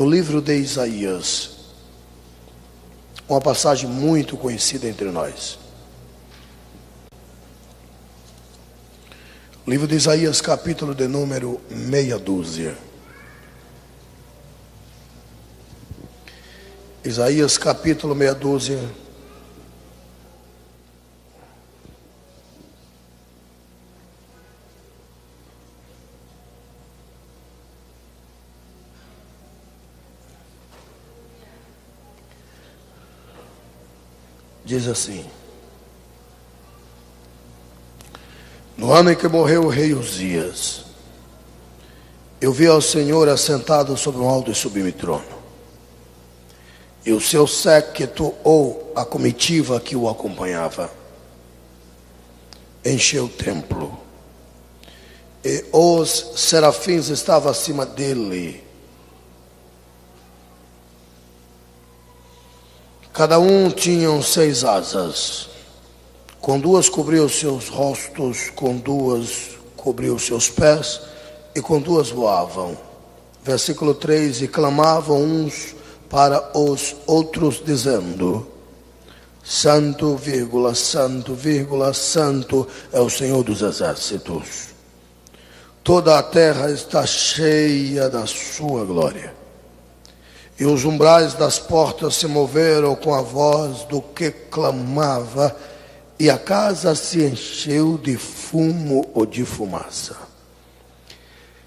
no livro de Isaías, uma passagem muito conhecida entre nós. Livro de Isaías, capítulo de número meia dúzia. Isaías, capítulo meia dúzia. Diz assim: no ano em que morreu o rei Uzias, eu vi ao Senhor assentado sobre um alto e sublime trono, e o seu séquito, ou a comitiva que o acompanhava, encheu o templo, e os serafins estavam acima dele. Cada um tinha 6 asas, com 2 cobriu os seus rostos, com 2 cobriu os seus pés, e com 2 voavam. Versículo 3: e clamavam uns para os outros, dizendo: Santo, santo, santo é o Senhor dos exércitos. Toda a terra está cheia da sua glória. E os umbrais das portas se moveram com a voz do que clamava, e a casa se encheu de fumo ou de fumaça.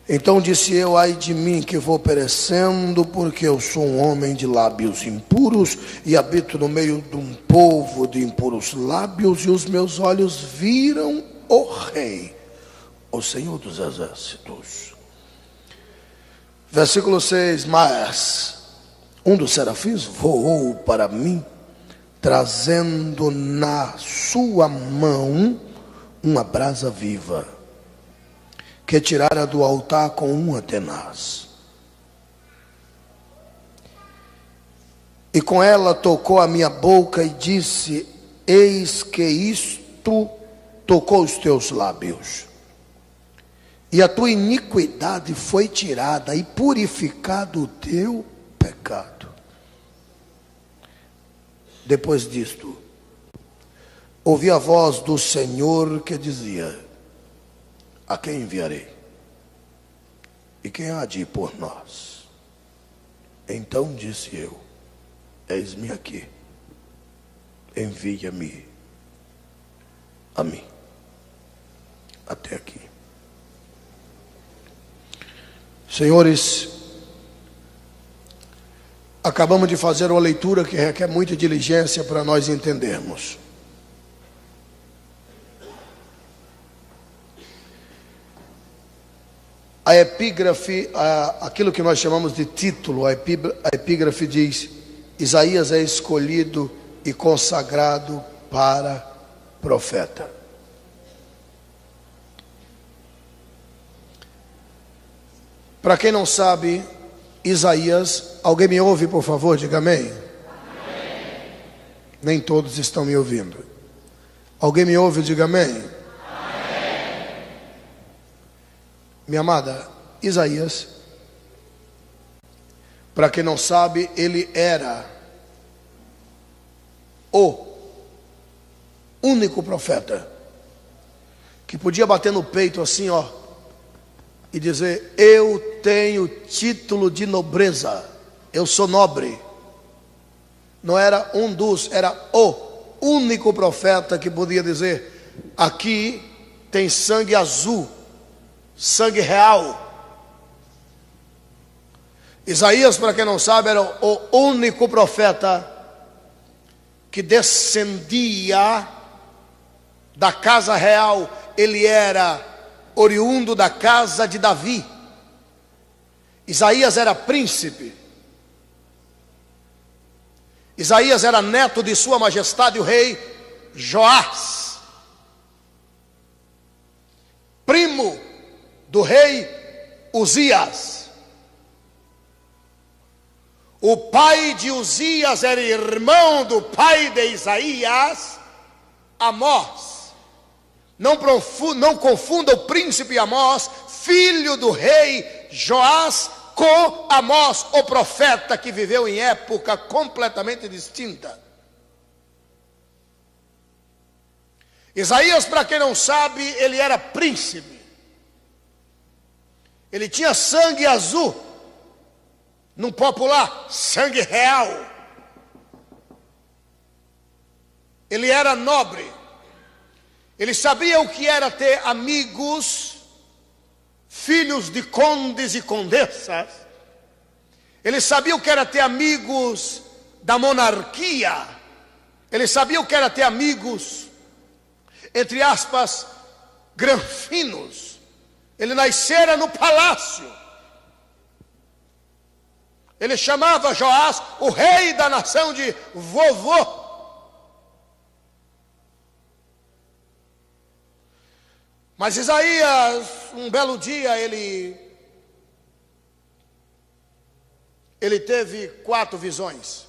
Então disse eu: ai de mim, que vou perecendo, porque eu sou um homem de lábios impuros, e habito no meio de um povo de impuros lábios, e os meus olhos viram o Rei, o Senhor dos exércitos. Versículo 6: mas um dos serafins voou para mim, trazendo na sua mão uma brasa viva, que tirara do altar com uma tenaz. E com ela tocou a minha boca e disse: eis que isto tocou os teus lábios, e a tua iniquidade foi tirada, e purificado o teu pecado. Depois disto, ouvi a voz do Senhor que dizia: a quem enviarei? E quem há de ir por nós? Então disse eu: eis-me aqui, envia-me a mim. Até aqui. Senhores, acabamos de fazer uma leitura que requer muita diligência para nós entendermos. A epígrafe, aquilo que nós chamamos de título, a epígrafe diz: Isaías é escolhido e consagrado para profeta. Para quem não sabe, Isaías, alguém me ouve, por favor, diga amém. Amém. Nem todos estão me ouvindo. Alguém me ouve, diga amém. Amém. Minha amada, Isaías, para quem não sabe, ele era o único profeta que podia bater no peito assim, ó, e dizer: eu tenho título de nobreza, eu sou nobre. Não era um dos, era o único profeta que podia dizer: aqui tem sangue azul, sangue real. Isaías, para quem não sabe, era o único profeta que descendia da casa real. Ele era oriundo da casa de Davi. Isaías era príncipe. Isaías era neto de sua majestade o rei Joás, primo do rei Uzias. O pai de Uzias era irmão do pai de Isaías, Amós. Não confunda o príncipe Amós, filho do rei Joás, com Amós, o profeta, que viveu em época completamente distinta. Isaías, para quem não sabe, ele era príncipe. Ele tinha sangue azul, no popular, sangue real. Ele era nobre. Ele sabia o que era ter amigos, filhos de condes e condessas. Ele sabia o que era ter amigos da monarquia. Ele sabia o que era ter amigos, entre aspas, granfinos. Ele nascera no palácio. Ele chamava Joás, o rei da nação, de vovô. Mas Isaías, um belo dia, ele teve 4 visões.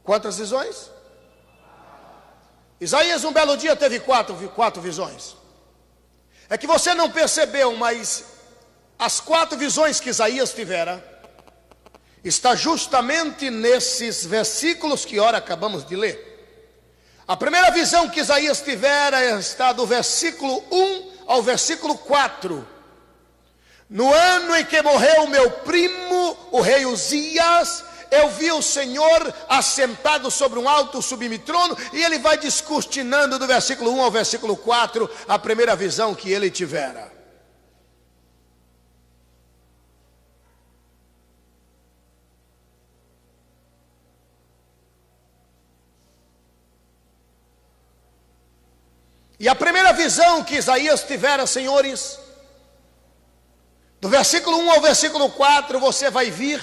Quantas visões? Isaías, um belo dia, teve quatro visões. É que você não percebeu, mas as 4 visões que Isaías tivera está justamente nesses versículos que ora acabamos de ler. A primeira visão que Isaías tivera está do versículo 1 ao versículo 4. No ano em que morreu meu primo, o rei Uzias, eu vi o Senhor assentado sobre um alto sublime trono, e ele vai descortinando do versículo 1 ao versículo 4, a primeira visão que ele tivera. E a primeira visão que Isaías tivera, senhores, do versículo 1 ao versículo 4, você vai ver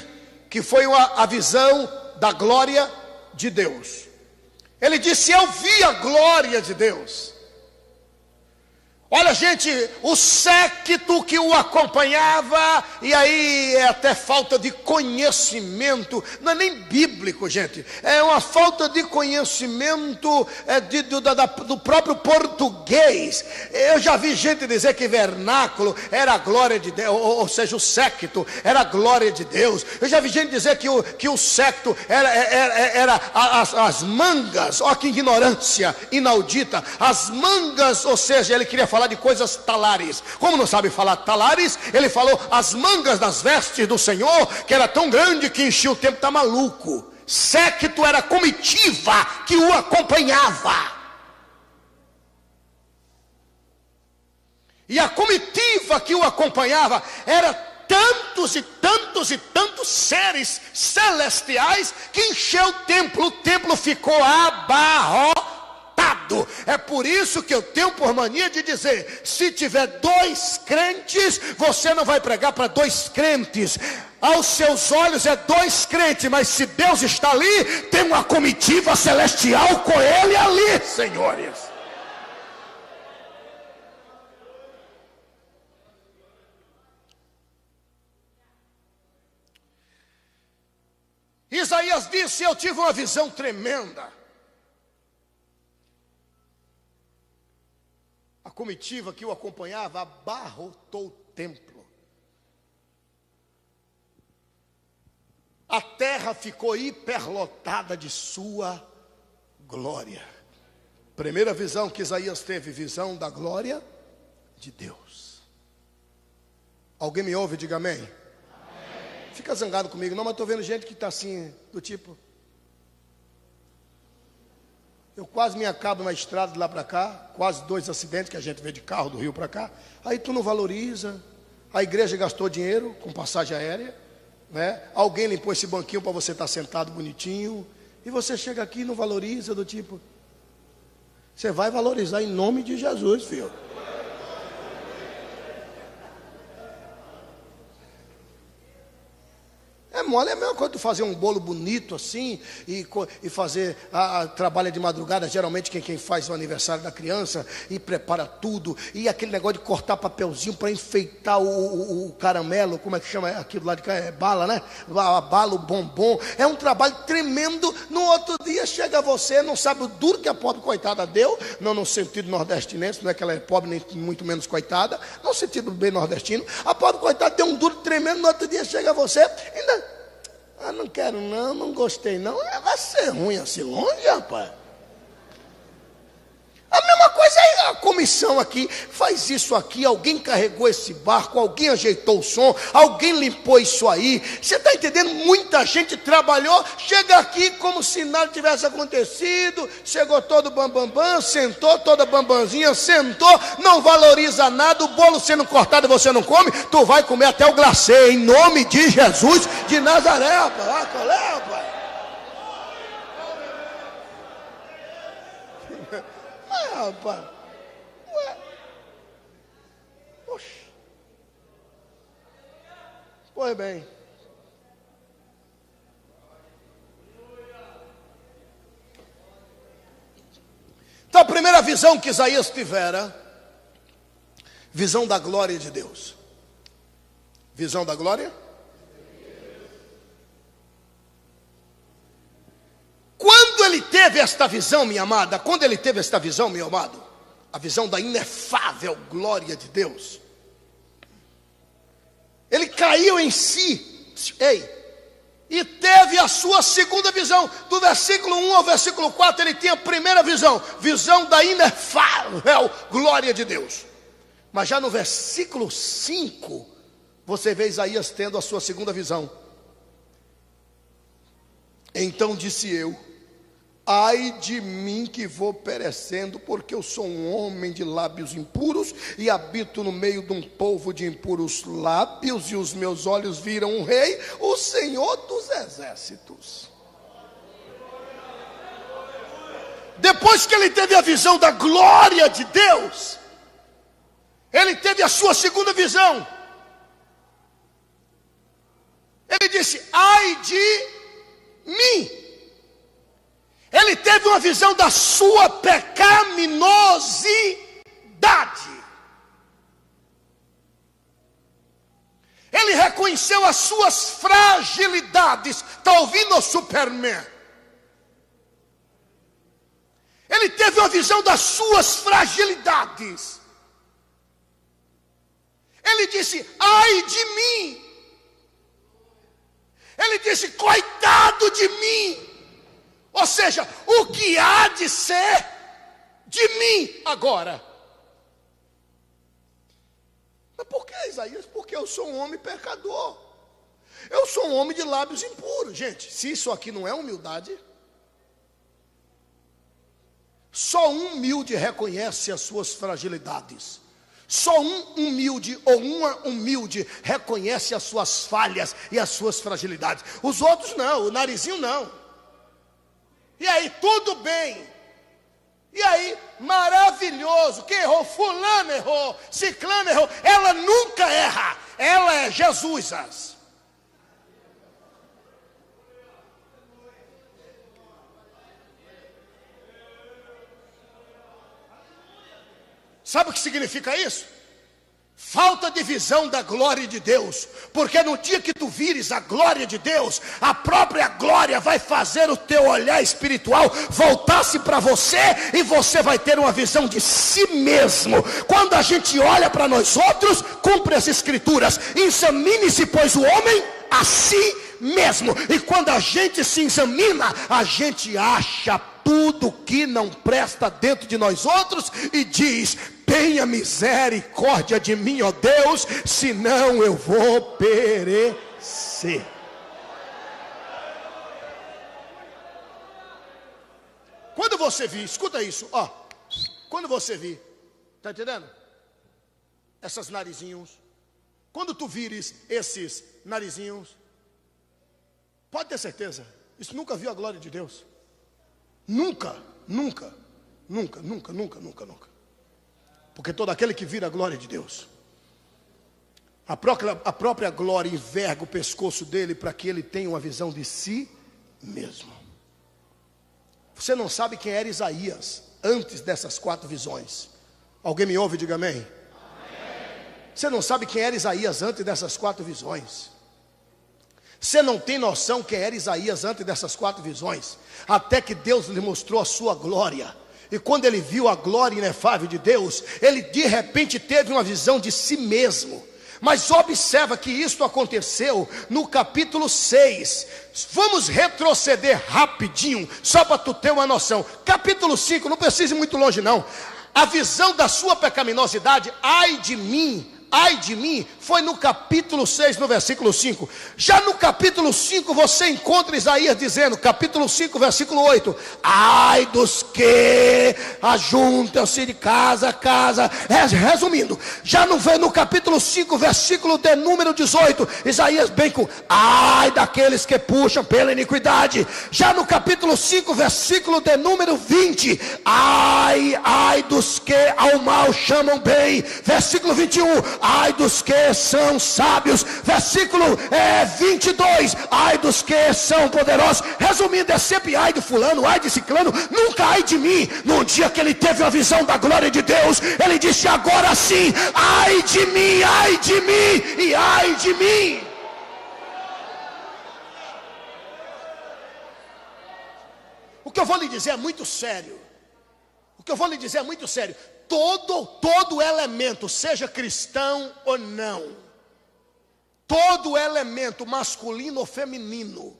que foi a visão da glória de Deus. Ele disse: eu vi a glória de Deus. Olha, gente, o séquito que o acompanhava, e aí é até falta de conhecimento, não é nem bíblico, gente, é uma falta de conhecimento do próprio português. Eu já vi gente dizer que vernáculo era a glória de Deus, ou seja, o séquito era a glória de Deus. Eu já vi gente dizer que o séquito era as mangas. Olha que ignorância inaudita. As mangas, ou seja, ele queria falar de coisas talares. Como não sabe falar talares, ele falou as mangas das vestes do Senhor, que era tão grande que enchia o templo. Está maluco. Séquito era a comitiva que o acompanhava. E a comitiva que o acompanhava era tantos e tantos e tantos seres celestiais que encheu o templo ficou abarrotado. É por isso que eu tenho por mania de dizer: se tiver 2 crentes, você não vai pregar para 2 crentes. Aos seus olhos é 2 crentes, mas se Deus está ali, tem uma comitiva celestial com ele ali, senhores. Isaías disse: eu tive uma visão tremenda. A comitiva que o acompanhava abarrotou o templo. A terra ficou hiperlotada de sua glória. Primeira visão que Isaías teve, visão da glória de Deus. Alguém me ouve? Diga amém. Fica zangado comigo, não, mas estou vendo gente que está assim, do tipo: eu quase me acabo na estrada de lá para cá, quase 2 acidentes que a gente vê de carro do Rio para cá. Aí tu não valoriza. A igreja gastou dinheiro com passagem aérea, né? Alguém limpou esse banquinho para você estar sentado bonitinho, e você chega aqui e não valoriza, do tipo: você vai valorizar em nome de Jesus, filho. É mole é a mesma coisa de fazer um bolo bonito assim, e fazer, trabalha de madrugada, geralmente quem faz o aniversário da criança, e prepara tudo, e aquele negócio de cortar papelzinho para enfeitar o caramelo, como é que chama aquilo lá de cá? É bala, né? A bala, o bombom, é um trabalho tremendo. No outro dia chega você, não sabe o duro que a pobre coitada deu, não no sentido nordestinense, não é que ela é pobre, nem muito menos coitada, no sentido bem nordestino, a pobre coitada deu um duro tremendo, no outro dia chega você, ainda, não quero não gostei não, vai ser ruim assim longe, rapaz. A mesma coisa é a comissão aqui, faz isso aqui, alguém carregou esse barco, alguém ajeitou o som, alguém limpou isso aí, você está entendendo? Muita gente trabalhou, chega aqui como se nada tivesse acontecido, chegou todo bambambam, sentou, toda bambanzinha, sentou, não valoriza nada, o bolo sendo cortado você não come, tu vai comer até o glacê, em nome de Jesus de Nazaré, rapaz, qual é, rapaz? Rapaz, ué. Oxe. Pois bem, então a primeira visão que Isaías tivera, visão da glória de Deus. Visão da glória? Quando ele teve esta visão, minha amada, quando ele teve esta visão, meu amado, a visão da inefável glória de Deus, ele caiu em si, e teve a sua segunda visão. Do versículo 1 ao versículo 4, ele tem a primeira visão, visão da inefável glória de Deus. Mas já no versículo 5, você vê Isaías tendo a sua segunda visão. Então disse eu: ai de mim que vou perecendo, porque eu sou um homem de lábios impuros e habito no meio de um povo de impuros lábios, e os meus olhos viram um rei, o Senhor dos exércitos. Depois que ele teve a visão da glória de Deus, ele teve a sua segunda visão. Ele disse: ai de mim. Ele teve uma visão da sua pecaminosidade. Ele reconheceu as suas fragilidades. Está ouvindo, Superman? Ele teve uma visão das suas fragilidades. Ele disse: ai de mim. Ele disse: coitado de mim. Ou seja, o que há de ser de mim agora? Mas por que, Isaías? Porque eu sou um homem pecador. Eu sou um homem de lábios impuros. Gente, se isso aqui não é humildade, só um humilde reconhece as suas fragilidades. Só um humilde ou uma humilde reconhece as suas falhas e as suas fragilidades. Os outros não, o narizinho não. E aí, tudo bem. E aí, maravilhoso. Quem errou? Fulano errou, ciclano errou. Ela nunca erra. Ela é Jesus. Sabe o que significa isso? Falta de visão da glória de Deus. Porque no dia que tu vires a glória de Deus, a própria glória vai fazer o teu olhar espiritual voltar-se para você, e você vai ter uma visão de si mesmo. Quando a gente olha para nós outros, cumpre as escrituras: examine-se, pois, o homem a si mesmo. E quando a gente se examina, a gente acha tudo que não presta dentro de nós outros e diz: tenha misericórdia de mim, ó Deus, senão eu vou perecer. Quando você vir, escuta isso, ó. Quando você vir, tá entendendo? Essas narizinhos. Quando tu vires esses narizinhos, pode ter certeza, isso nunca viu a glória de Deus. Nunca, nunca, nunca, nunca, nunca, nunca, nunca. Porque todo aquele que vira a glória de Deus A própria glória enverga o pescoço dele para que ele tenha uma visão de si mesmo. Você não sabe quem era Isaías antes dessas 4 visões. Alguém me ouve? Diga amém. Você não sabe quem era Isaías antes dessas 4 visões. Você não tem noção quem era Isaías antes dessas 4 visões. Até que Deus lhe mostrou a sua glória. E quando ele viu a glória inefável de Deus, ele de repente teve uma visão de si mesmo. Mas observa que isto aconteceu no capítulo 6. Vamos retroceder rapidinho, só para tu ter uma noção. Capítulo 5, não precisa ir muito longe não. A visão da sua pecaminosidade, ai de mim, foi no capítulo 6, no versículo 5. Já no capítulo 5 você encontra Isaías dizendo, capítulo 5, versículo 8: ai dos que ajuntam-se de casa a casa. Resumindo, já no capítulo 5, versículo de número 18, Isaías bem com, ai daqueles que puxam pela iniquidade. Já no capítulo 5, versículo de número 20, ai dos que ao mal chamam bem. Versículo 21, ai dos que são sábios. Versículo 22, ai dos que são poderosos. Resumindo, é sempre ai de fulano, ai de ciclano, nunca ai de mim. No dia que ele teve a visão da glória de Deus, ele disse, agora sim, ai de mim e ai de mim. O que eu vou lhe dizer é muito sério. Todo elemento, seja cristão ou não, todo elemento masculino ou feminino,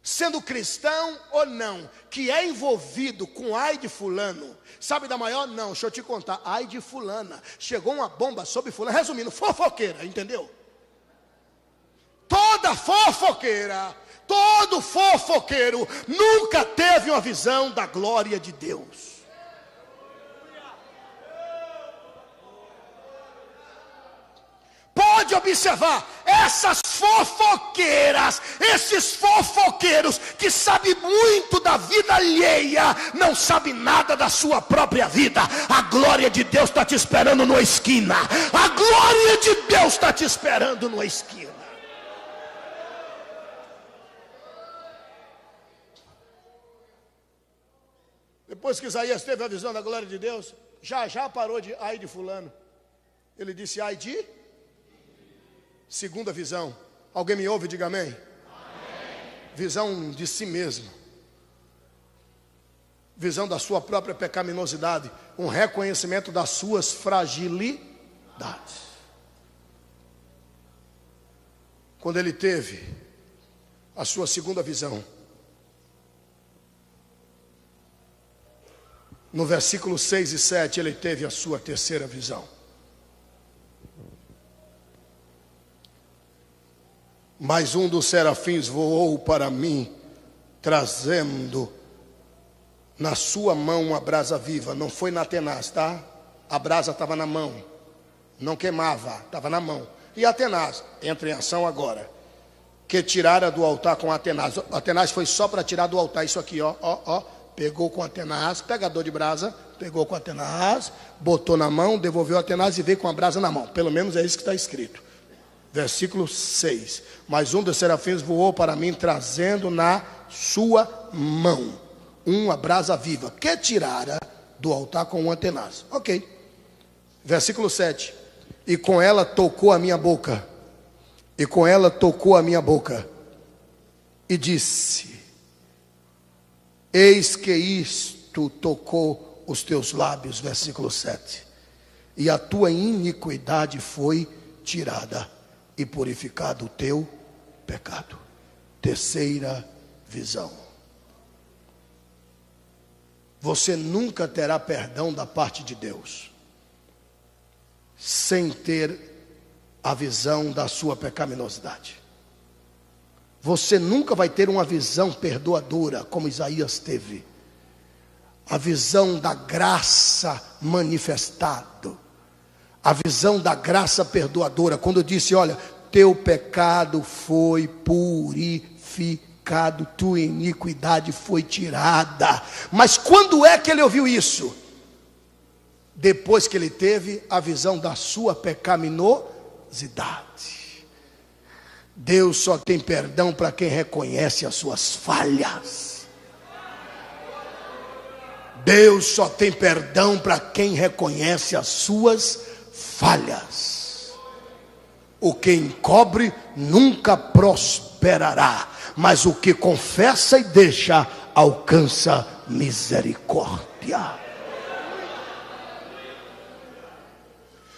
sendo cristão ou não, que é envolvido com ai de fulano, sabe da maior? Não, deixa eu te contar, ai de fulana, chegou uma bomba sobre fulano, resumindo, fofoqueira, entendeu? Toda fofoqueira, todo fofoqueiro nunca teve uma visão da glória de Deus. Pode observar, essas fofoqueiras, esses fofoqueiros que sabem muito da vida alheia, não sabem nada da sua própria vida. A glória de Deus está te esperando numa esquina. A glória de Deus está te esperando numa esquina. Depois que Isaías teve a visão da glória de Deus, já parou de ai de fulano. Ele disse ai de... Segunda visão. Alguém me ouve? Diga amém. Amém. Visão de si mesmo. Visão da sua própria pecaminosidade. Um reconhecimento das suas fragilidades. Quando ele teve a sua segunda visão, no versículo 6 e 7, ele teve a sua terceira visão. Mas um dos serafins voou para mim, trazendo na sua mão uma brasa viva. Não foi na tenaz, tá? A brasa estava na mão, não queimava, estava na mão. E a tenaz, entra em ação agora, que tirara do altar com a tenaz. A tenaz foi só para tirar do altar, isso aqui, ó. Pegou com a tenaz, pegador de brasa, pegou com a tenaz, botou na mão, devolveu a tenaz e veio com a brasa na mão. Pelo menos é isso que está escrito. Versículo 6. Mas um dos serafins voou para mim, trazendo na sua mão uma brasa viva, que tirara do altar com uma tenaz. Ok. Versículo 7. E com ela tocou a minha boca. E disse: eis que isto tocou os teus lábios. Versículo 7. E a tua iniquidade foi tirada, e purificado o teu pecado. Terceira visão. Você nunca terá perdão da parte de Deus sem ter a visão da sua pecaminosidade. Você nunca vai ter uma visão perdoadora como Isaías teve. A visão da graça manifestada. A visão da graça perdoadora, quando eu disse, olha, teu pecado foi purificado, tua iniquidade foi tirada. Mas quando é que ele ouviu isso? Depois que ele teve a visão da sua pecaminosidade. Deus só tem perdão para quem reconhece as suas falhas. Deus só tem perdão para quem reconhece as suas falhas. O que encobre nunca prosperará, mas o que confessa e deixa alcança misericórdia.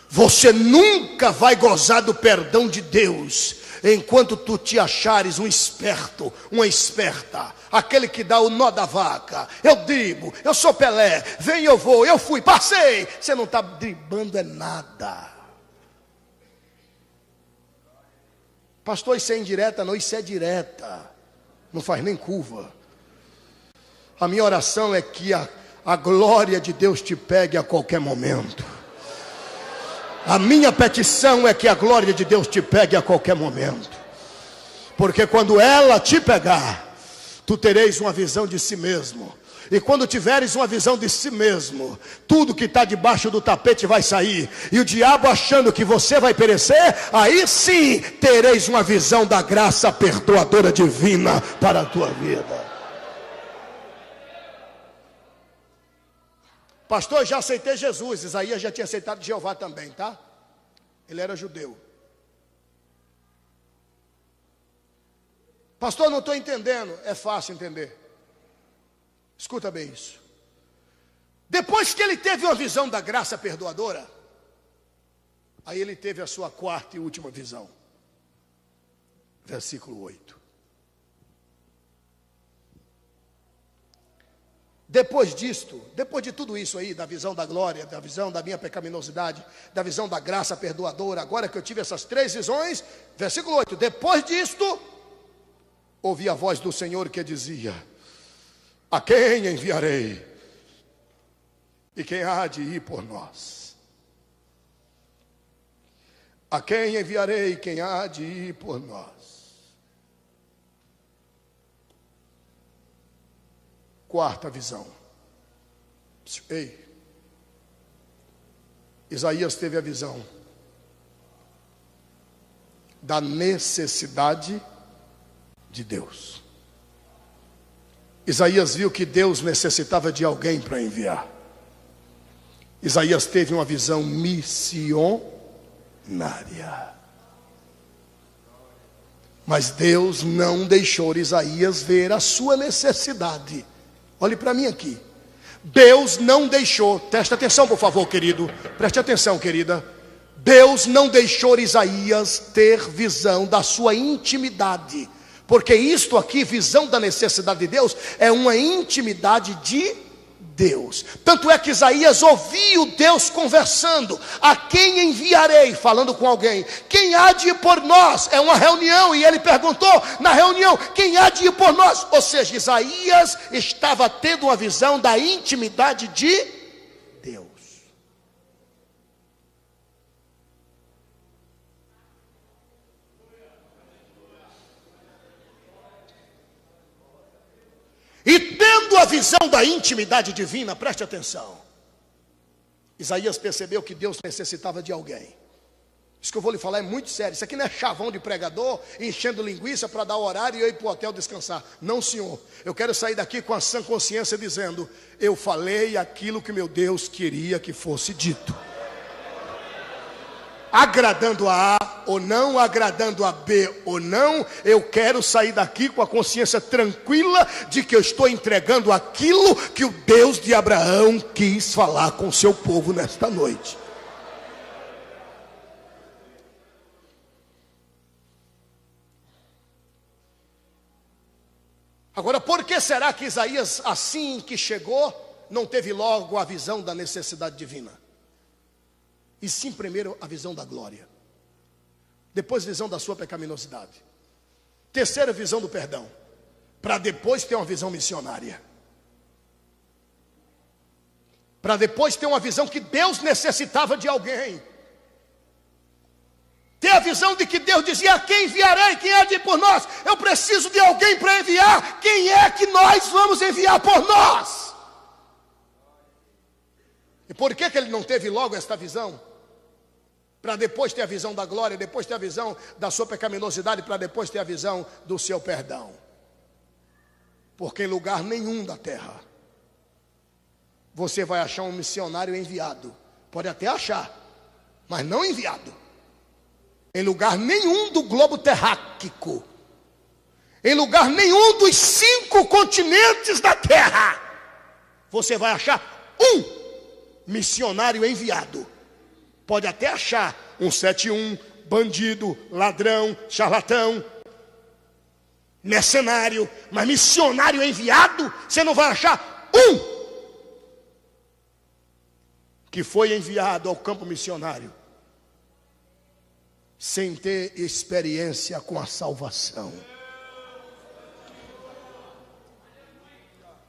Você nunca vai gozar do perdão de Deus enquanto tu te achares um esperto, uma esperta, aquele que dá o nó da vaca. Eu driblo, eu sou Pelé, vem, eu vou, eu fui, passei. Você não está driblando é nada. Pastor, isso é indireta? Não, isso é direta. Não faz nem curva. A minha oração é que a glória de Deus te pegue a qualquer momento. A minha petição é que a glória de Deus te pegue a qualquer momento. Porque quando ela te pegar, tu tereis uma visão de si mesmo. E quando tiveres uma visão de si mesmo, tudo que está debaixo do tapete vai sair. E o diabo achando que você vai perecer, aí sim tereis uma visão da graça perdoadora divina para a tua vida. Pastor, já aceitei Jesus. Isaías já tinha aceitado Jeová também, tá? Ele era judeu. Pastor, não estou entendendo. É fácil entender. Escuta bem isso. Depois que ele teve uma visão da graça perdoadora, aí ele teve a sua quarta e última visão. Versículo 8. Depois disto, depois de tudo isso aí, da visão da glória, da visão da minha pecaminosidade, da visão da graça perdoadora, agora que eu tive essas três visões, versículo 8, depois disto, ouvi a voz do Senhor que dizia: a quem enviarei? E quem há de ir por nós? A quem enviarei? Quem há de ir por nós? Quarta visão. Ei, Isaías teve a visão da necessidade de Deus. Isaías viu que Deus necessitava de alguém para enviar. Isaías teve uma visão missionária. Mas Deus não deixou Isaías ver a sua necessidade. Olhe para mim aqui. Deus não deixou, preste atenção por favor, querido, preste atenção, querida. Deus não deixou Isaías ter visão da sua intimidade, porque isto aqui, visão da necessidade de Deus, é uma intimidade de Deus. Tanto é que Isaías ouviu Deus conversando: a quem enviarei? Falando com alguém. Quem há de ir por nós? É uma reunião, e ele perguntou na reunião: quem há de ir por nós? Ou seja, Isaías estava tendo uma visão da intimidade de Deus. E tendo a visão da intimidade divina, preste atenção, Isaías percebeu que Deus necessitava de alguém. Isso que eu vou lhe falar é muito sério. Isso aqui não é chavão de pregador enchendo linguiça para dar horário e eu ir para o hotel descansar. Não, senhor. Eu quero sair daqui com a sã consciência dizendo: eu falei aquilo que meu Deus queria que fosse dito. Agradando a A ou não, agradando a B ou não, eu quero sair daqui com a consciência tranquila de que eu estou entregando aquilo que o Deus de Abraão quis falar com o seu povo nesta noite. Agora, por que será que Isaías, assim que chegou, não teve logo a visão da necessidade divina? E sim, primeiro a visão da glória, depois a visão da sua pecaminosidade, terceira visão do perdão, para depois ter uma visão missionária, para depois ter uma visão que Deus necessitava de alguém, ter a visão de que Deus dizia: a quem enviarei? Quem há de ir por nós? Eu preciso de alguém para enviar. Quem é que nós vamos enviar por nós? E por que ele não teve logo esta visão? para depois ter a visão da glória, depois ter a visão da sua pecaminosidade, para depois ter a visão do seu perdão. Porque em lugar nenhum da terra você vai achar um missionário enviado. Pode até achar, mas não enviado. Em lugar nenhum do globo terráqueo, em lugar nenhum dos 5 continentes da terra, você vai achar um missionário enviado. Pode até achar um 171, bandido, ladrão, charlatão, mercenário, mas missionário enviado, você não vai achar um que foi enviado ao campo missionário sem ter experiência com a salvação,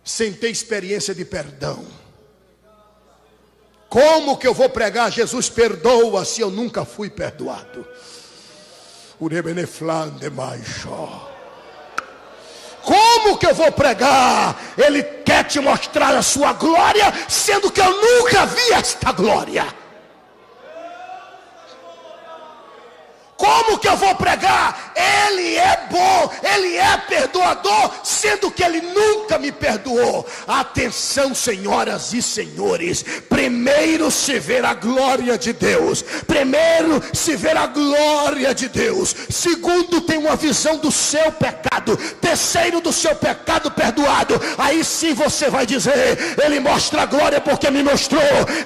sem ter experiência de perdão. Como que eu vou pregar Jesus perdoa se eu nunca fui perdoado? Como que eu vou pregar? Ele quer te mostrar a sua glória, sendo que eu nunca vi esta glória. Como que eu vou pregar? Ele é bom, Ele é perdoador, sendo que Ele nunca me perdoou. Atenção, senhoras e senhores. Primeiro se ver a glória de Deus. Primeiro se ver a glória de Deus. Segundo, tem uma visão do seu pecado. Terceiro, do seu pecado perdoado. Aí sim você vai dizer: Ele mostra a glória porque me mostrou.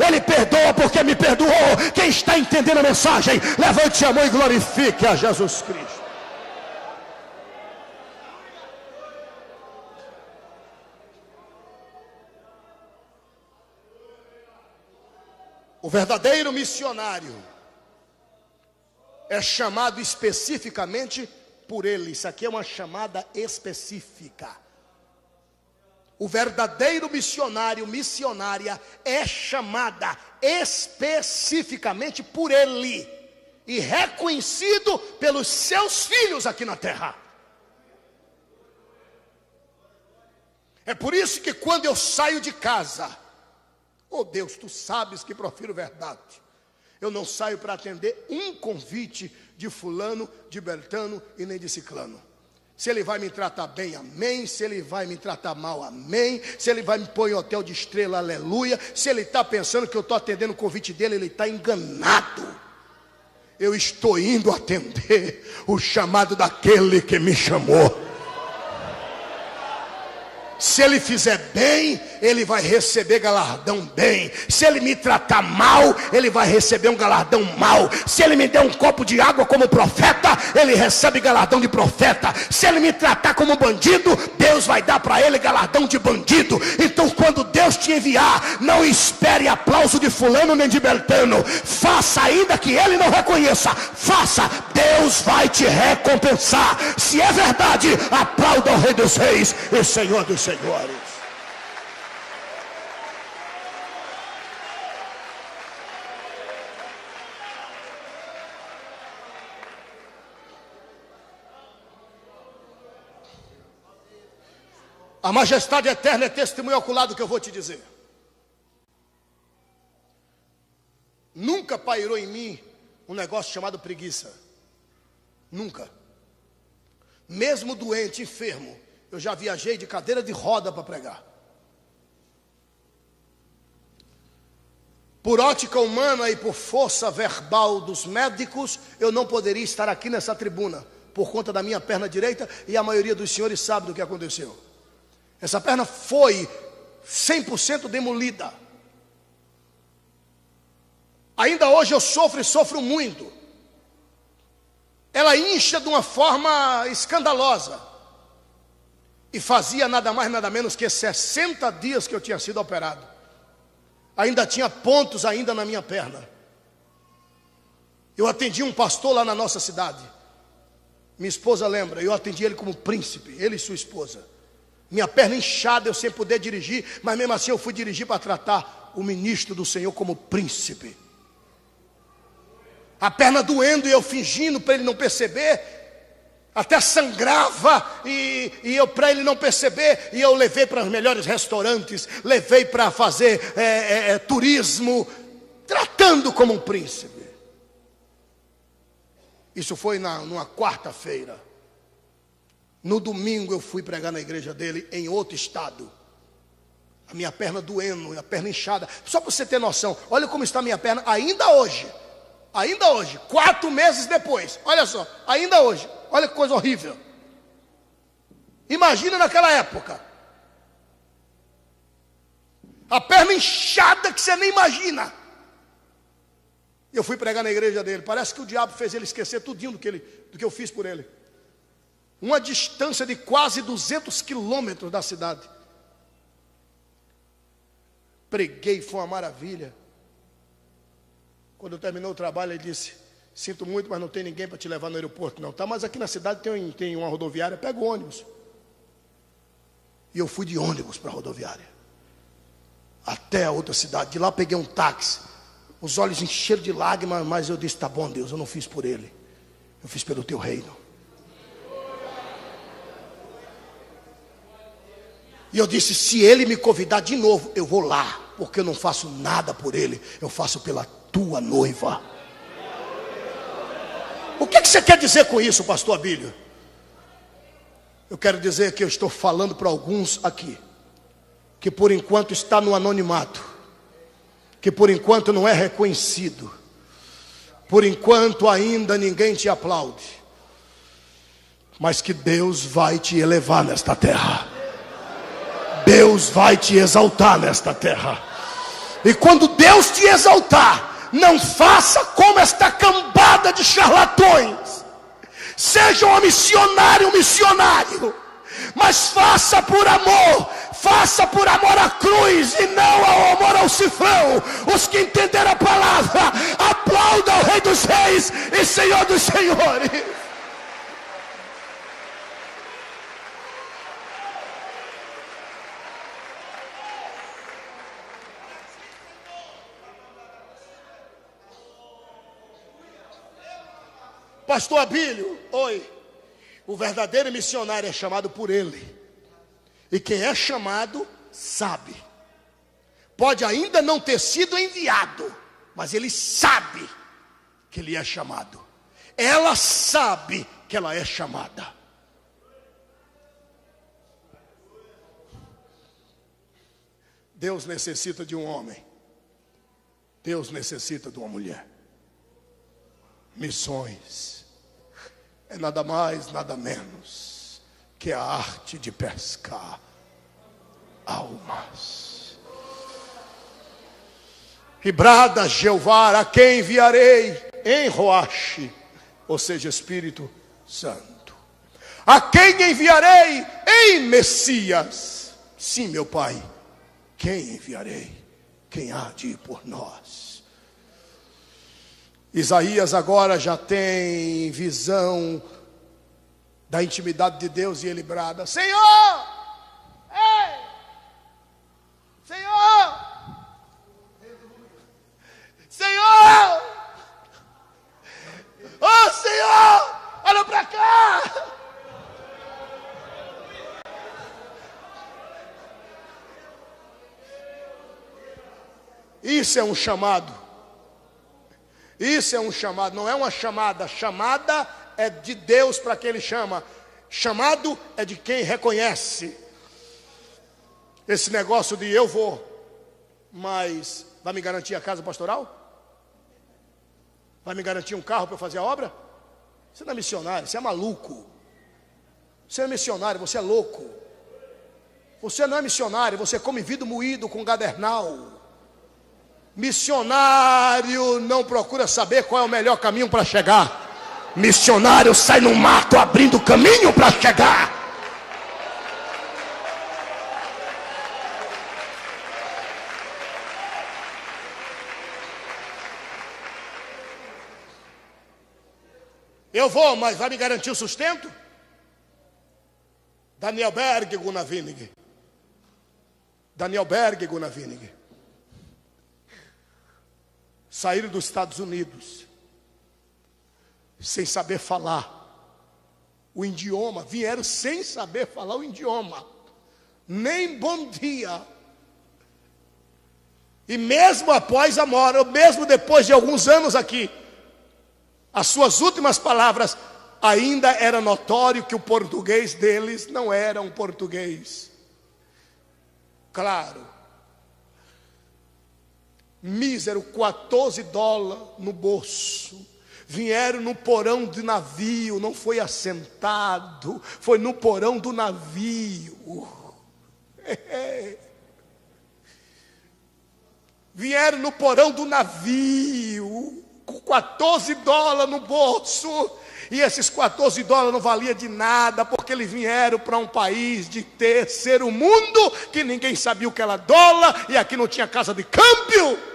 Ele perdoa porque me perdoou. Quem está entendendo a mensagem, levante a mão e glorifique a Jesus Cristo. O verdadeiro missionário é chamado especificamente por Ele. Isso aqui é uma chamada específica. O verdadeiro missionário, missionária, é chamada especificamente por Ele e reconhecido pelos seus filhos aqui na terra. É por isso que quando eu saio de casa, oh Deus, tu sabes que profiro verdade, eu não saio para atender um convite de fulano, de Beltrano e nem de ciclano. Se ele vai me tratar bem, amém. Se ele vai me tratar mal, amém. Se ele vai me pôr em hotel de estrela, aleluia. Se ele está pensando que eu estou atendendo o convite dele, ele está enganado. Eu estou indo atender o chamado daquele que me chamou. Se ele fizer bem, ele vai receber galardão bem. Se ele me tratar mal, ele vai receber um galardão mal. Se ele me der um copo de água como profeta, ele recebe galardão de profeta. Se ele me tratar como bandido, Deus vai dar para ele galardão de bandido. Então quando Deus te enviar, não espere aplauso de fulano nem de Beltrano. Faça, ainda que ele não reconheça. Faça, Deus vai te recompensar. Se é verdade, aplauda o Rei dos Reis e Senhor dos Senhores. A majestade eterna é testemunho ocular do que eu vou te dizer. Nunca pairou em mim um negócio chamado preguiça. Nunca. Mesmo doente, enfermo, eu já viajei de cadeira de roda para pregar. Por ótica humana e por força verbal dos médicos, eu não poderia estar aqui nessa tribuna, por conta da minha perna direita, e a maioria dos senhores sabe do que aconteceu. Essa perna foi 100% demolida. Ainda hoje eu sofro e sofro muito. Ela incha de uma forma escandalosa. E fazia nada mais, nada menos que 60 dias que eu tinha sido operado. Ainda tinha pontos ainda na minha perna. Eu atendi um pastor lá na nossa cidade. Minha esposa lembra, eu atendi ele como príncipe, ele e sua esposa. Minha perna inchada, eu sem poder dirigir, mas mesmo assim eu fui dirigir para tratar o ministro do Senhor como príncipe. A perna doendo e eu fingindo para ele não perceber, até sangrava e eu para ele não perceber, e eu levei para os melhores restaurantes, levei para fazer turismo, tratando como um príncipe. Isso foi numa quarta-feira. No domingo eu fui pregar na igreja dele em outro estado. A minha perna doendo, a perna inchada. Só para você ter noção, olha como está a minha perna ainda hoje. Ainda hoje, 4 meses depois. Olha só, ainda hoje. Olha que coisa horrível. Imagina naquela época. A perna inchada que você nem imagina. Eu fui pregar na igreja dele. Parece que o diabo fez ele esquecer tudinho do que eu fiz por ele. Uma distância de quase 200 quilômetros da cidade. Preguei, foi uma maravilha. Quando terminou o trabalho, ele disse: sinto muito, mas não tem ninguém para te levar no aeroporto, não. Tá, mas aqui na cidade tem uma rodoviária, pega o ônibus. E eu fui de ônibus para a rodoviária, até a outra cidade. De lá peguei um táxi. Os olhos encheram de lágrimas, mas eu disse: tá bom, Deus, eu não fiz por ele, eu fiz pelo teu reino. E eu disse: se ele me convidar de novo, eu vou lá, porque eu não faço nada por ele, eu faço pela tua noiva. O que você quer dizer com isso, pastor Abílio? Eu quero dizer que eu estou falando para alguns aqui, que por enquanto está no anonimato, que por enquanto não é reconhecido, por enquanto ainda ninguém te aplaude, mas que Deus vai te elevar nesta terra. Deus vai te exaltar nesta terra. E quando Deus te exaltar, não faça como esta cambada de charlatões. Seja um missionário, mas faça por amor. Faça por amor à cruz e não ao amor ao cifrão. Os que entenderam a palavra, aplaudam o Rei dos Reis e Senhor dos Senhores. Pastor Abílio, oi. O verdadeiro missionário é chamado por ele. E quem é chamado, sabe. Pode ainda não ter sido enviado, mas ele sabe que ele é chamado. Ela sabe que ela é chamada. Deus necessita de um homem. Deus necessita de uma mulher. Missões é nada mais, nada menos que a arte de pescar almas. E brada Jeová: a quem enviarei? Em Roache, ou seja, Espírito Santo. A quem enviarei? Em Messias. Sim, meu Pai, quem enviarei? Quem há de ir por nós? Isaías agora já tem visão da intimidade de Deus e ele brada: Senhor! Ei! Senhor! Senhor! Oh, Senhor! Olha para cá! Isso é um chamado. Isso é um chamado, não é uma chamada. Chamada é de Deus para quem ele chama. Chamado é de quem reconhece. Esse negócio de eu vou, mas vai me garantir a casa pastoral? Vai me garantir um carro para eu fazer a obra? Você não é missionário, você é maluco. Você é missionário, você é louco. Você não é missionário, você come vidro moído com gadernal. Missionário não procura saber qual é o melhor caminho para chegar. Missionário sai no mato abrindo caminho para chegar. Eu vou, mas vai me garantir o sustento? Daniel Berg Gunavinig. Daniel Berg Gunavinig. Saíram dos Estados Unidos sem saber falar o idioma. Vieram sem saber falar o idioma, nem bom dia. E mesmo após a morte, ou mesmo depois de alguns anos aqui, As suas últimas palavras, ainda era notório que o português deles não era um português claro. Mísero, $14 no bolso. Vieram no porão do navio, não foi assentado, foi no porão do navio. Vieram no porão do navio, com $14 no bolso. E esses $14 não valia de nada, porque eles vieram para um país de terceiro mundo, que ninguém sabia o que era dólar, e aqui não tinha casa de câmbio.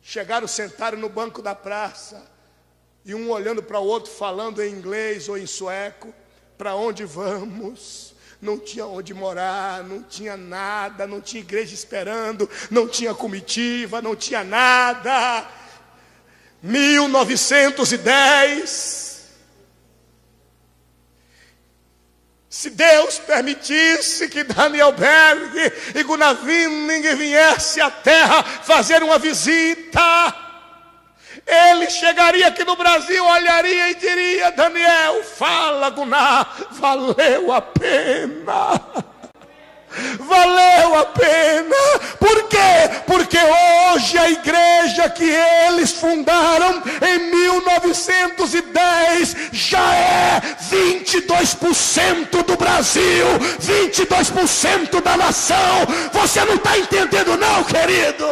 Chegaram, sentaram no banco da praça, e um olhando para o outro, falando em inglês ou em sueco. Para onde vamos? Não tinha onde morar, não tinha nada, não tinha igreja esperando, não tinha comitiva, não tinha nada. 1910. Se Deus permitisse que Daniel Berg e Gunnar Winding viessem à terra fazer uma visita, ele chegaria aqui no Brasil, olharia e diria: Daniel, fala, Gunnar, valeu a pena. Valeu a pena. Por quê? Porque hoje a igreja que eles fundaram em 1910 já é 22% do Brasil, 22% da nação. Você não está entendendo não, querido?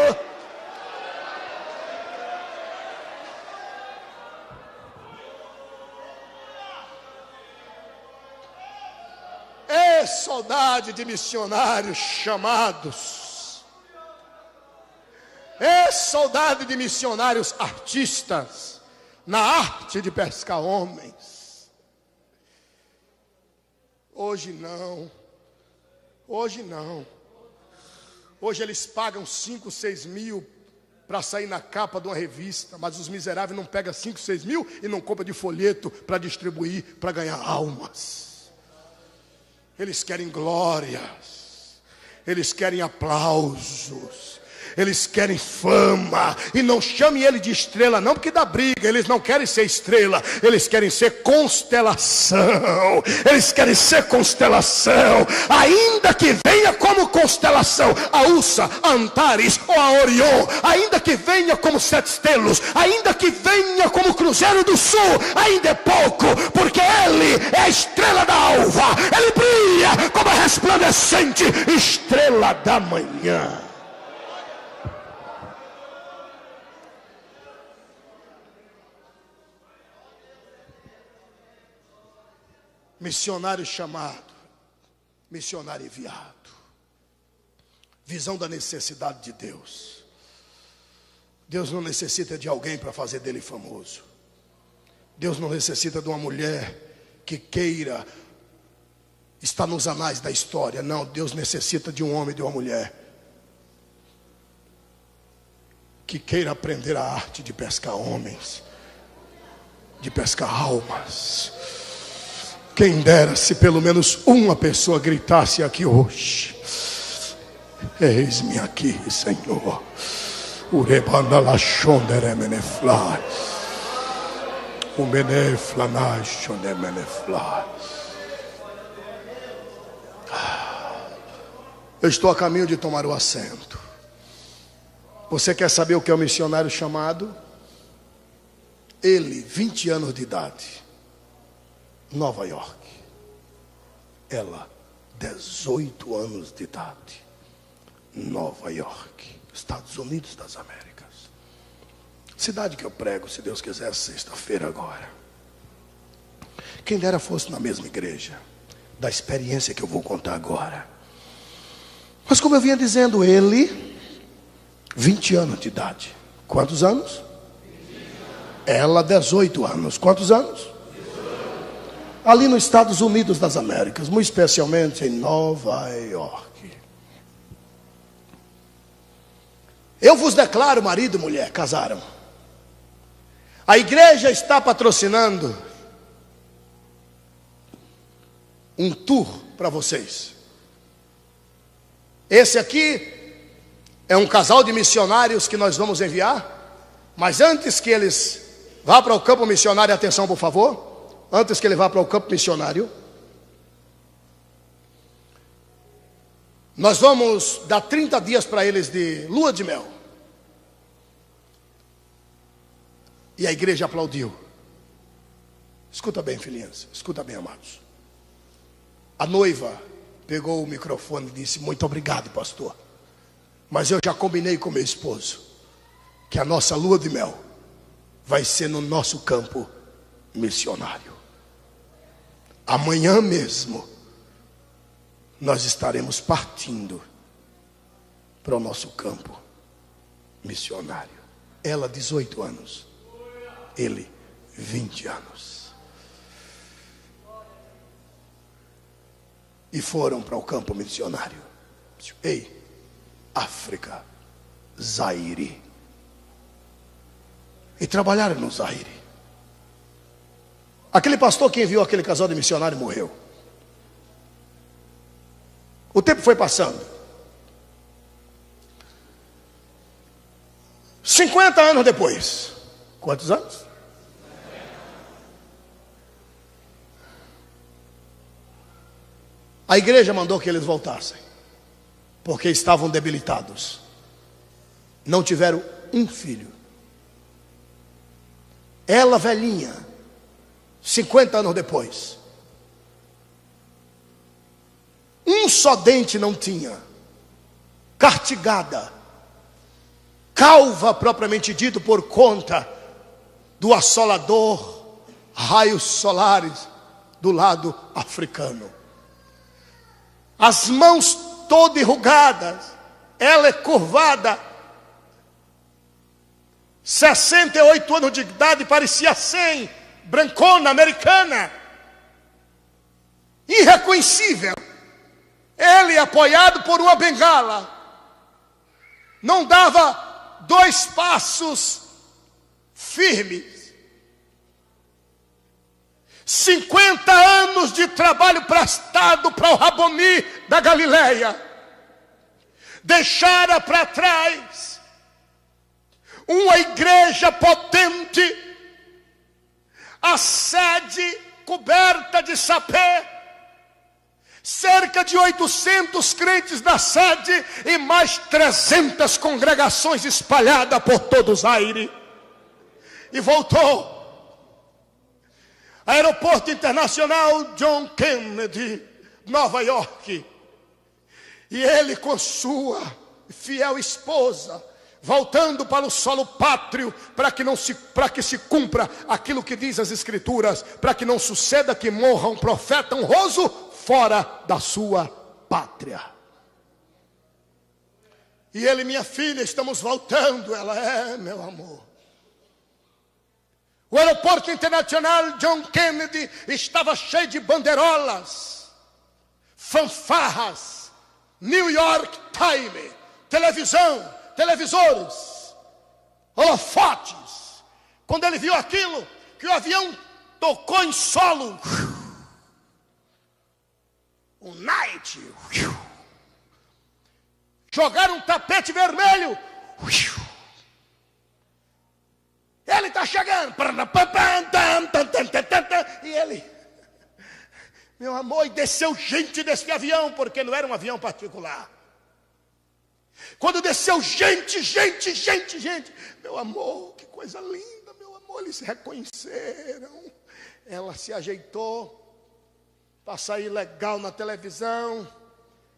É saudade de missionários chamados. É saudade de missionários artistas na arte de pescar homens. Hoje não. Hoje não. Hoje eles pagam 5, 6 mil para sair na capa de uma revista, mas os miseráveis não pegam 5, 6 mil e não compram de folheto para distribuir, para ganhar almas. Eles querem glórias, eles querem aplausos, eles querem fama. E não chame ele de estrela não, porque dá briga. Eles não querem ser estrela, eles querem ser constelação. Eles querem ser constelação, ainda que venha como constelação a Ursa, a Antares ou a Orion, ainda que venha como Sete Estrelas, ainda que venha como Cruzeiro do Sul, ainda é pouco, porque ele é a estrela da alva. Ele brilha como a resplandecente estrela da manhã. Missionário chamado, missionário enviado. Visão da necessidade de Deus. Deus não necessita de alguém para fazer dele famoso. Deus não necessita de uma mulher que queira estar nos anais da história. Não, Deus necessita de um homem e de uma mulher que queira aprender a arte de pescar homens, de pescar almas. Quem dera se pelo menos uma pessoa gritasse aqui hoje: eis-me aqui, Senhor. Eu estou a caminho de tomar o assento. Você quer saber o que é o missionário chamado? Ele, 20 anos de idade, Nova York. Ela, 18 anos de idade, Nova York, Estados Unidos das Américas. Cidade que eu prego, se Deus quiser, sexta-feira agora. Quem dera fosse na mesma igreja, da experiência que eu vou contar agora. Mas como eu vinha dizendo, ele, 20 anos de idade. Quantos anos? Ela, 18 anos. Quantos anos? Ali nos Estados Unidos das Américas, muito especialmente em Nova York. Eu vos declaro, marido e mulher, casaram. A igreja está patrocinando um tour para vocês. Esse aqui É um casal de missionários que nós vamos enviar, mas antes que eles vá para o campo missionário, atenção por favor, antes que ele vá para o campo missionário, nós vamos dar 30 dias para eles de lua de mel. E a igreja aplaudiu. Escuta bem, filhinhas, escuta bem, amados. A noiva pegou o microfone e disse: muito obrigado, pastor, mas eu já combinei com meu esposo que a nossa lua de mel vai ser no nosso campo missionário. Amanhã mesmo nós estaremos partindo para o nosso campo missionário. Ela 18 anos, ele 20 anos. E foram para o campo missionário. Ei, África, Zaire. E trabalharam no Zaire. Aquele pastor que enviou aquele casal de missionário morreu. O tempo foi passando. 50 anos depois. Quantos anos? A igreja mandou que eles voltassem, porque estavam debilitados. Não tiveram um filho. Ela velhinha, 50 anos depois, um só dente não tinha, cartigada, calva propriamente dito por conta do assolador, raios solares do lado africano. As mãos todas enrugadas, ela é curvada, 68 anos de idade, parecia 100, brancona, americana, irreconhecível. Ele apoiado por uma bengala, não dava 2 passos firmes. 50 anos de trabalho prestado para o Raboni da Galileia, deixara para trás uma igreja potente, a sede coberta de sapé, cerca de 800 crentes na sede e mais 300 congregações espalhadas por todo o Zaire. E voltou. Aeroporto Internacional John Kennedy, Nova York. E ele com sua fiel esposa, voltando para o solo pátrio, para que se cumpra aquilo que diz as Escrituras, para que não suceda que morra um profeta honroso fora da sua pátria. E ele: minha filha, estamos voltando. Ela: é, meu amor. O aeroporto internacional John Kennedy estava cheio de bandeirolas, fanfarras, New York Times, televisão, televisores, holofotes. Quando ele viu aquilo, que o avião tocou em solo, um night, jogaram um tapete vermelho, ele está chegando, e ele, meu amor, e desceu gente desse avião, porque não era um avião particular. Quando desceu gente, meu amor, que coisa linda, meu amor, eles se reconheceram. Ela se ajeitou para sair legal na televisão.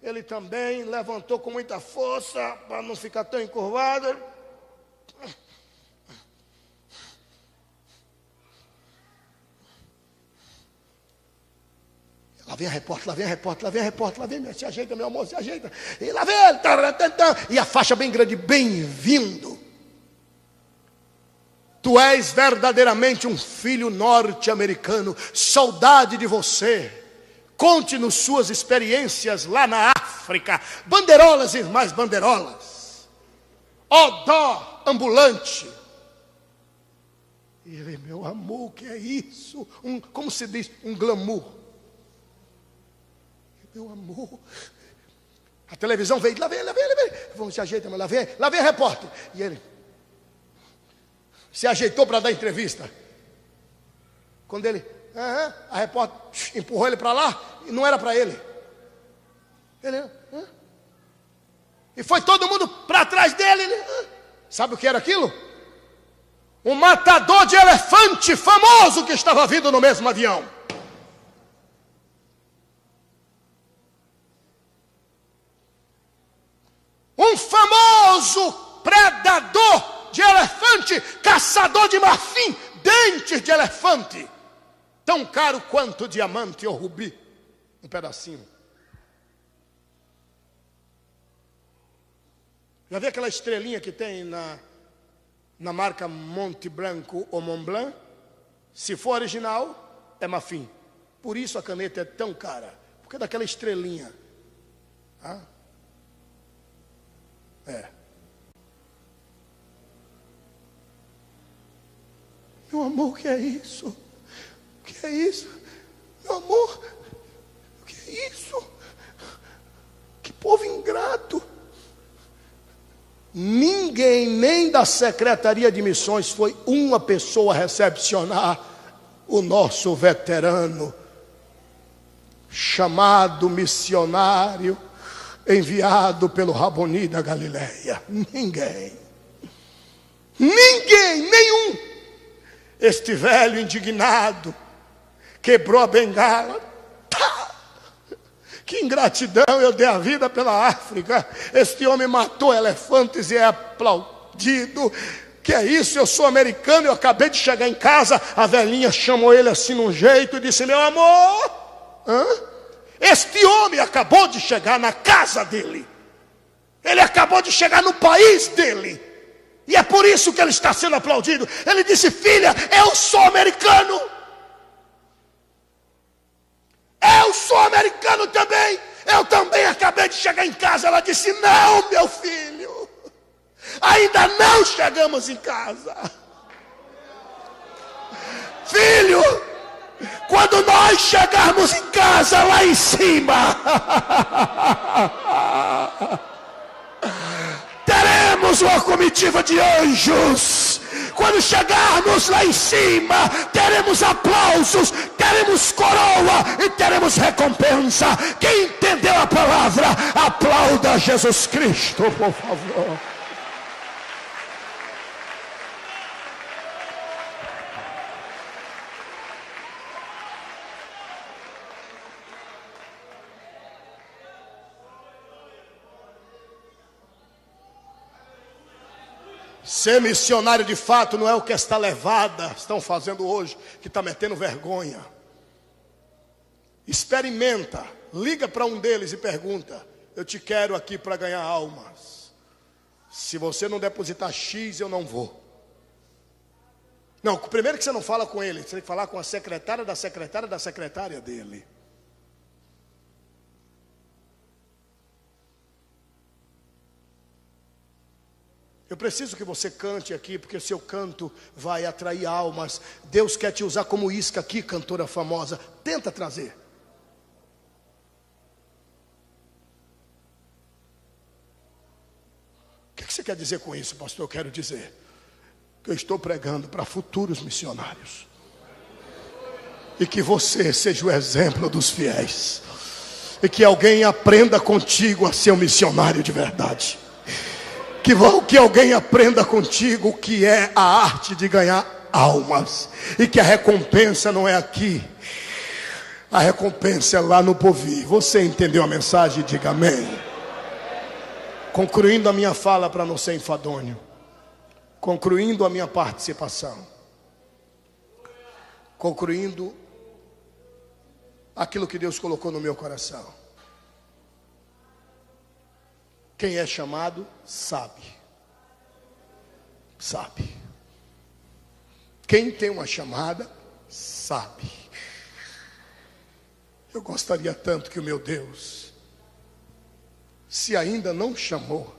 Ele também levantou com muita força para não ficar tão encurvado. Lá vem a repórter, se ajeita, meu amor, se ajeita. E lá vem ele, e a faixa bem grande: bem-vindo. Tu és verdadeiramente um filho norte-americano, saudade de você. Conte-nos suas experiências lá na África. Bandeirolas e mais bandeirolas. Odó ambulante. E ele: meu amor, o que é isso? Como se diz? Um glamour. Meu amor, A televisão veio, lá vem. Vamos, se ajeita, mas lá vem a repórter. E ele se ajeitou para dar entrevista. Quando ele, a repórter empurrou ele para lá, e não era para ele. E foi todo mundo para trás dele. Sabe o que era aquilo? Um matador de elefante famoso que estava vindo no mesmo avião. Um famoso predador de elefante, caçador de marfim, dentes de elefante, tão caro quanto diamante ou rubi, um pedacinho. Já viu aquela estrelinha que tem na marca Monte Branco ou Mont Blanc? Se for original, é marfim. Por isso a caneta é tão cara, porque é daquela estrelinha. Meu amor, o que é isso? O que é isso? Meu amor, o que é isso? Que povo ingrato. Ninguém, nem da Secretaria de Missões, foi uma pessoa recepcionar o nosso veterano, chamado missionário, enviado pelo Raboni da Galileia. Ninguém, nenhum. Este velho indignado quebrou a bengala. Que ingratidão, eu dei a vida pela África. Este homem matou elefantes e é aplaudido. Que é isso? Eu sou americano, eu acabei de chegar em casa. A velhinha chamou ele assim num jeito e disse: meu amor, este homem acabou de chegar na casa dele. Ele acabou de chegar no país dele. E é por isso que ele está sendo aplaudido. Ele disse: filha, eu sou americano. Eu sou americano também. Eu também acabei de chegar em casa. Ela disse: não, meu filho, ainda não chegamos em casa. Filho, quando nós chegarmos em casa lá em cima, teremos uma comitiva de anjos. Quando chegarmos lá em cima, teremos aplausos, teremos coroa e teremos recompensa. Quem entendeu a palavra, aplauda Jesus Cristo, por favor. Ser missionário de fato não é o que esta levada estão fazendo hoje, que está metendo vergonha. Experimenta, liga para um deles e pergunta: eu te quero aqui para ganhar almas. Se você não depositar X, eu não vou. Não, primeiro que você não fala com ele, você tem que falar com a secretária da secretária da secretária dele. Eu preciso que você cante aqui, porque seu canto vai atrair almas. Deus quer te usar como isca aqui, cantora famosa. Tenta trazer. O que você quer dizer com isso, pastor? Eu quero dizer que eu estou pregando para futuros missionários. E que você seja o exemplo dos fiéis. E que alguém aprenda contigo a ser um missionário de verdade. Que alguém aprenda contigo o que é a arte de ganhar almas. E que a recompensa não é aqui. A recompensa é lá no porvir. Você entendeu a mensagem? Diga amém. Concluindo a minha fala para não ser enfadonho. Concluindo a minha participação. Concluindo aquilo que Deus colocou no meu coração. Quem é chamado, sabe. Sabe. Quem tem uma chamada, sabe. Eu gostaria tanto que o meu Deus, se ainda não chamou,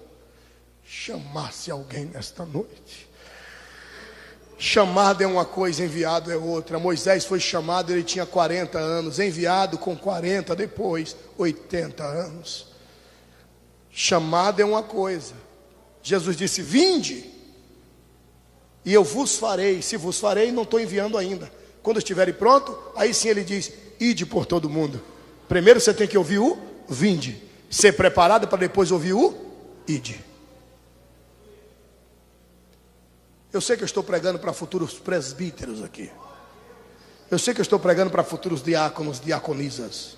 chamasse alguém nesta noite. Chamado é uma coisa, enviado é outra. Moisés foi chamado, ele tinha 40 anos. Enviado com 40, depois 80 anos. Chamado é uma coisa. Jesus disse: vinde, e eu vos farei. Se vos farei, não estou enviando ainda. Quando estiverem pronto, aí sim ele diz: ide por todo mundo. Primeiro você tem que ouvir o vinde, ser preparado para depois ouvir o ide. Eu sei que eu estou pregando para futuros presbíteros aqui. Eu sei que eu estou pregando para futuros diáconos, diaconisas.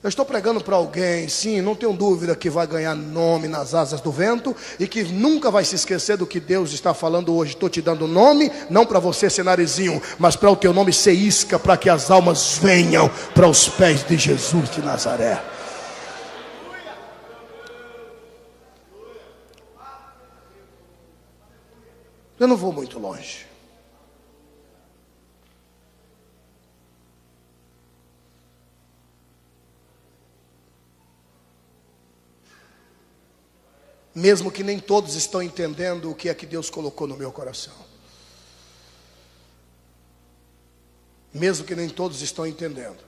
Eu estou pregando para alguém, sim, não tenho dúvida, que vai ganhar nome nas asas do vento e que nunca vai se esquecer do que Deus está falando hoje. Estou te dando nome, não para você ser narizinho, mas para o teu nome ser isca, para que as almas venham para os pés de Jesus de Nazaré. Eu não vou muito longe. Mesmo que nem todos estão entendendo o que é que Deus colocou no meu coração. Mesmo que nem todos estão entendendo.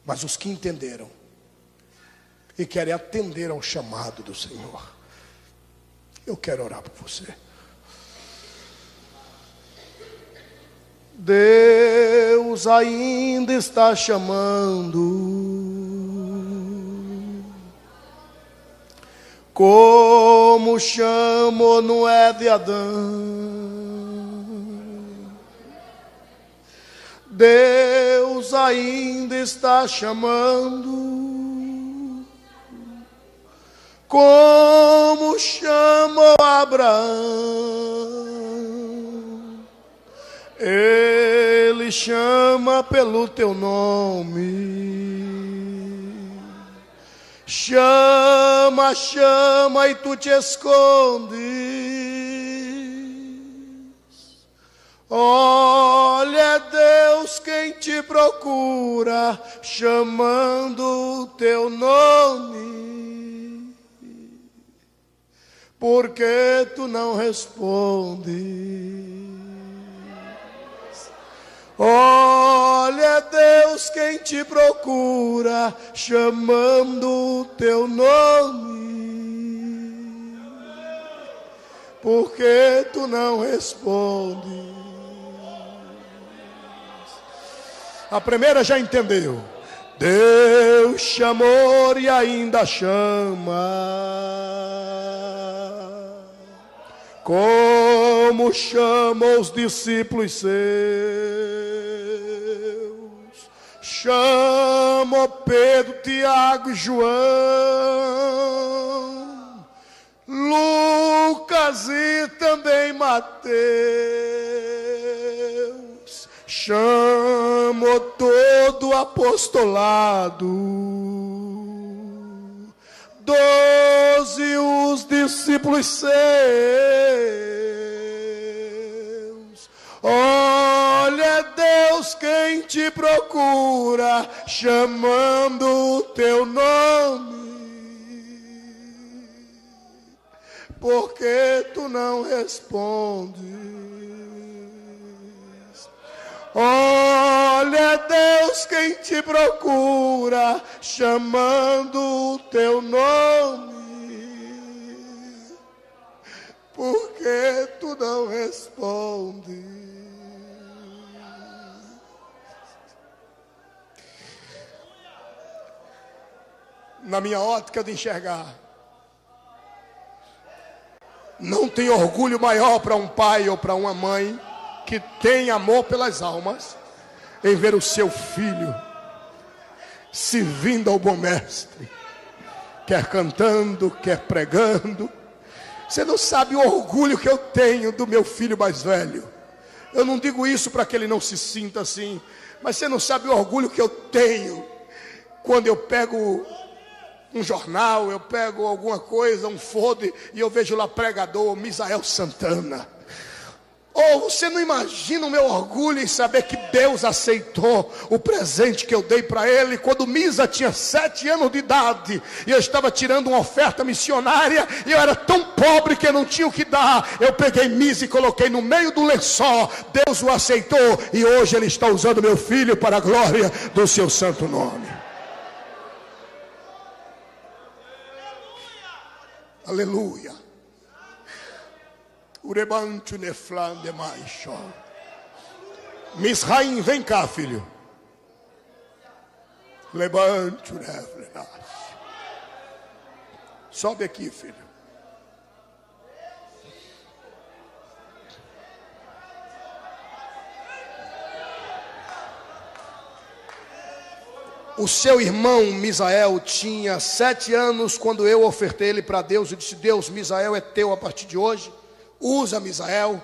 Mas os que entenderam e querem atender ao chamado do Senhor, eu quero orar por você. Deus ainda está chamando, como chamou Noé de Adão. Deus ainda está chamando, como chamou Abraão. Ele chama pelo teu nome. Chama, chama e tu te escondes. Olha, Deus quem te procura, chamando o teu nome. Por que tu não respondes? Olha, Deus quem te procura, chamando o teu nome. Por que tu não respondes? A primeira já entendeu. Deus chamou e ainda chama, como chamou os discípulos seus. Chamou Pedro, Tiago e João, Lucas e também Mateus. Chamou todo o apostolado, 12 os discípulos seus. Olha, Deus quem te procura, chamando o teu nome. Por que tu não respondes? Olha, Deus quem te procura, chamando o teu nome. Por que tu não respondes? Na minha ótica de enxergar, não tem orgulho maior para um pai ou para uma mãe que tem amor pelas almas em ver o seu filho servindo ao bom mestre, quer cantando, quer pregando. Você não sabe o orgulho que eu tenho do meu filho mais velho. Eu não digo isso para que ele não se sinta assim, mas você não sabe o orgulho que eu tenho quando eu pego um jornal, eu pego alguma coisa, um folder, e eu vejo lá pregador Misael Santana. Ou você não imagina o meu orgulho em saber que Deus aceitou o presente que eu dei para ele quando Misa tinha 7 anos de idade e eu estava tirando uma oferta missionária e eu era tão pobre que eu não tinha o que dar. Eu peguei Misa e coloquei no meio do lençol. Deus o aceitou e hoje ele está usando meu filho para a glória do seu santo nome. Aleluia. Urebantu neflan demais. Misraim, vem cá, filho. Levante o neflenas. Sobe aqui, filho. O seu irmão Misael tinha 7 anos quando eu ofertei ele para Deus. Eu disse: Deus, Misael é teu a partir de hoje. Usa Misael,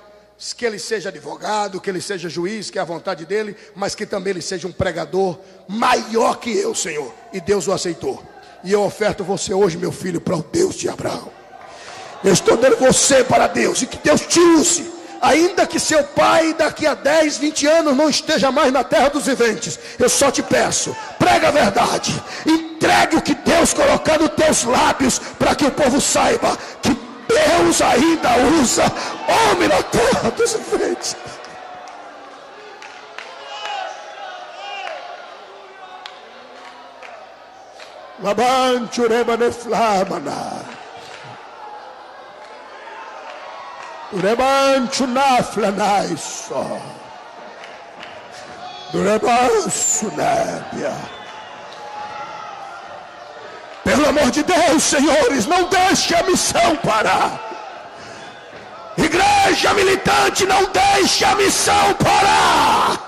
que ele seja advogado, que ele seja juiz, que é a vontade dele, mas que também ele seja um pregador maior que eu, Senhor. E Deus o aceitou. E eu oferto você hoje, meu filho, para o Deus de Abraão. Eu estou dando você para Deus, e que Deus te use. Ainda que seu pai daqui a 10, 20 anos não esteja mais na terra dos viventes, eu só te peço, prega a verdade, entregue o que Deus colocar nos teus lábios, para que o povo saiba que Deus ainda usa homem na terra dos viventes. Labante ureba de flamana. Urebancho na flanaiso. Urebancho nébia. Pelo amor de Deus, senhores, não deixe a missão parar. Igreja militante, não deixe a missão parar.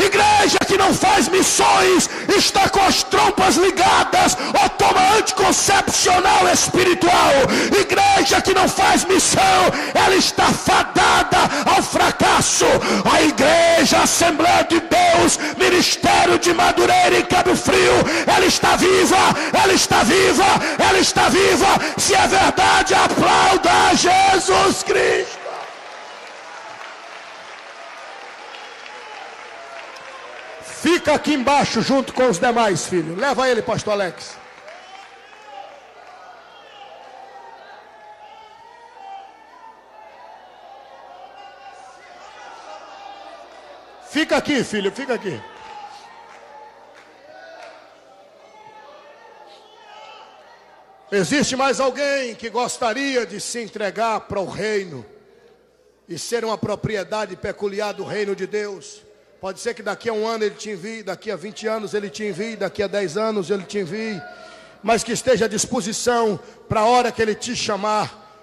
Igreja que não faz missões está com as trompas ligadas ou toma anticoncepcional espiritual. Igreja que não faz missão, ela está fadada ao fracasso. A igreja, Assembleia de Deus, Ministério de Madureira e Cabo Frio, ela está viva, ela está viva, ela está viva. Se é verdade, aplauda Jesus Cristo. Fica aqui embaixo junto com os demais, filho. Leva ele, pastor Alex. Fica aqui, filho, fica aqui. Existe mais alguém que gostaria de se entregar para o reino e ser uma propriedade peculiar do reino de Deus? Pode ser que daqui a 1 ano ele te envie, daqui a 20 anos ele te envie, daqui a 10 anos ele te envie, mas que esteja à disposição para a hora que ele te chamar,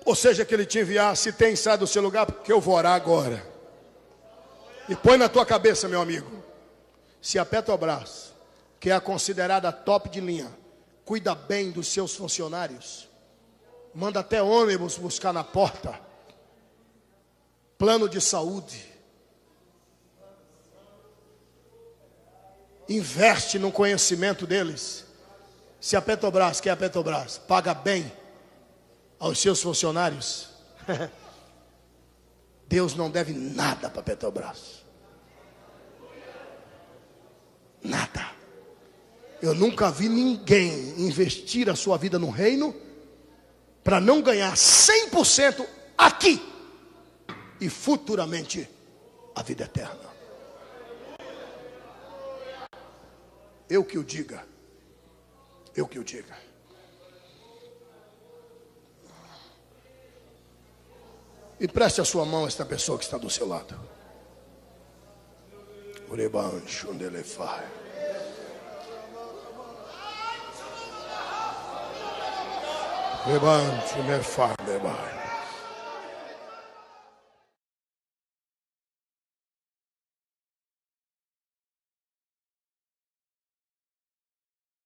ou seja, que ele te enviar. Se tem, sai do seu lugar, porque eu vou orar agora. E põe na tua cabeça, meu amigo, se a Petrobras, que é a considerada top de linha, cuida bem dos seus funcionários, manda até ônibus buscar na porta, plano de saúde, investe no conhecimento deles. Se a Petrobras, que é a Petrobras, paga bem aos seus funcionários, Deus não deve nada para a Petrobras. Nada. Eu nunca vi ninguém investir a sua vida no reino para não ganhar 100% aqui e futuramente a vida eterna. Eu que o diga. Eu que o diga. E preste a sua mão a esta pessoa que está do seu lado. Urebancho ndelefai. Urebancho nefai.